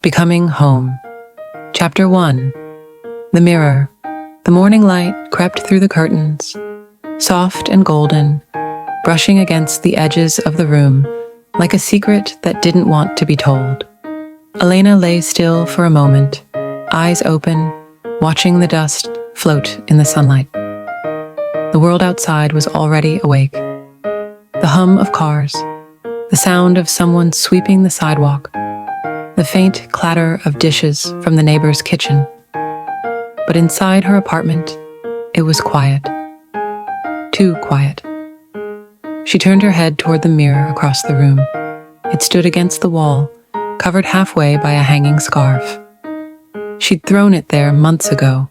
Becoming Home. Chapter 1. The Mirror. The morning light crept through the curtains, soft and golden, brushing against the edges of the room like a secret that didn't want to be told. Elena lay still for a moment, eyes open, watching the dust float in the sunlight. The world outside was already awake. The hum of cars, the sound of someone sweeping the sidewalk, the faint clatter of dishes from the neighbor's kitchen. But inside her apartment, it was quiet. Too quiet. She turned her head toward the mirror across the room. It stood against the wall, covered halfway by a hanging scarf. She'd thrown it there months ago,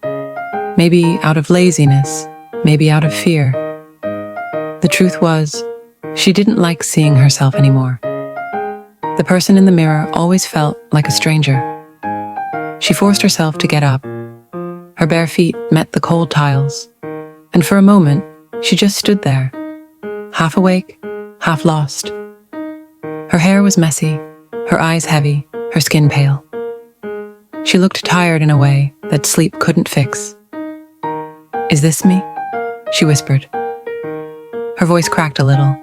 maybe out of laziness, maybe out of fear. The truth was, she didn't like seeing herself anymore. The person in the mirror always felt like a stranger. She forced herself to get up. Her bare feet met the cold tiles, and for a moment, she just stood there, half awake, half lost. Her hair was messy, her eyes heavy, her skin pale. She looked tired in a way that sleep couldn't fix. "Is this me?" she whispered. Her voice cracked a little.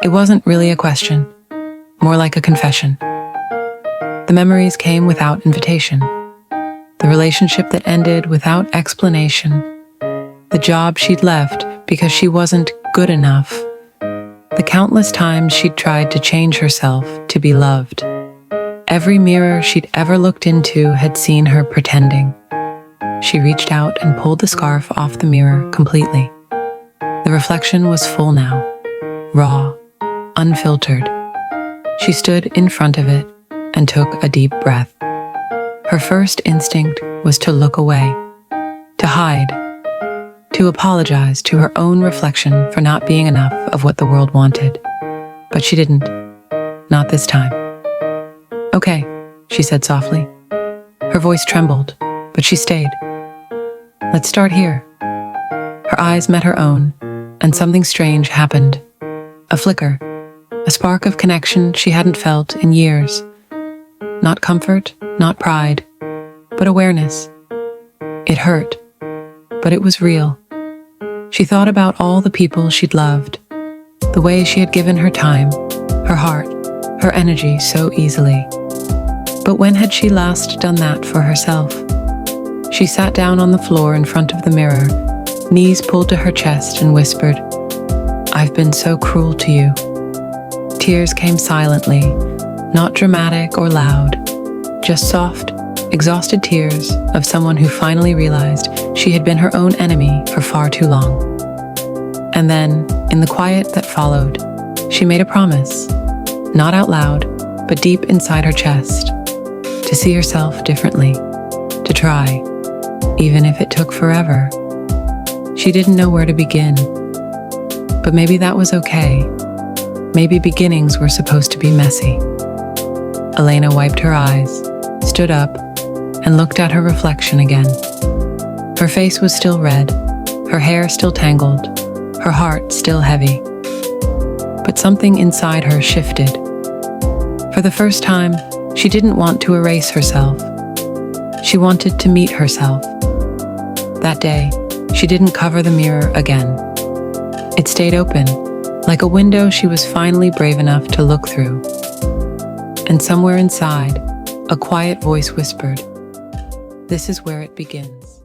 It wasn't really a question, more like a confession. The memories came without invitation. The relationship that ended without explanation. The job she'd left because she wasn't good enough. The countless times she'd tried to change herself to be loved. Every mirror she'd ever looked into had seen her pretending. She reached out and pulled the scarf off the mirror completely. The reflection was full now, raw, unfiltered. She stood in front of it and took a deep breath. Her first instinct was to look away, to hide, to apologize to her own reflection for not being enough of what the world wanted. But she didn't. Not this time. "Okay," she said softly. Her voice trembled, but she stayed. "Let's start here." Her eyes met her own, and something strange happened. A flicker, a spark of connection she hadn't felt in years. Not comfort, not pride, but awareness. It hurt, but it was real. She thought about all the people she'd loved, the way she had given her time, her heart, her energy so easily. But when had she last done that for herself? She sat down on the floor in front of the mirror, knees pulled to her chest, and whispered, "I've been so cruel to you." Tears came silently, not dramatic or loud, just soft, exhausted tears of someone who finally realized she had been her own enemy for far too long. And then, in the quiet that followed, she made a promise, not out loud, but deep inside her chest, to see herself differently, to try, even if it took forever. She didn't know where to begin, but maybe that was okay. Maybe beginnings were supposed to be messy. Elena wiped her eyes, stood up, and looked at her reflection again. Her face was still red, her hair still tangled, her heart still heavy. But something inside her shifted. For the first time, she didn't want to erase herself. She wanted to meet herself. That day, she didn't cover the mirror again. It stayed open, like a window she was finally brave enough to look through. And somewhere inside, a quiet voice whispered, "This is where it begins."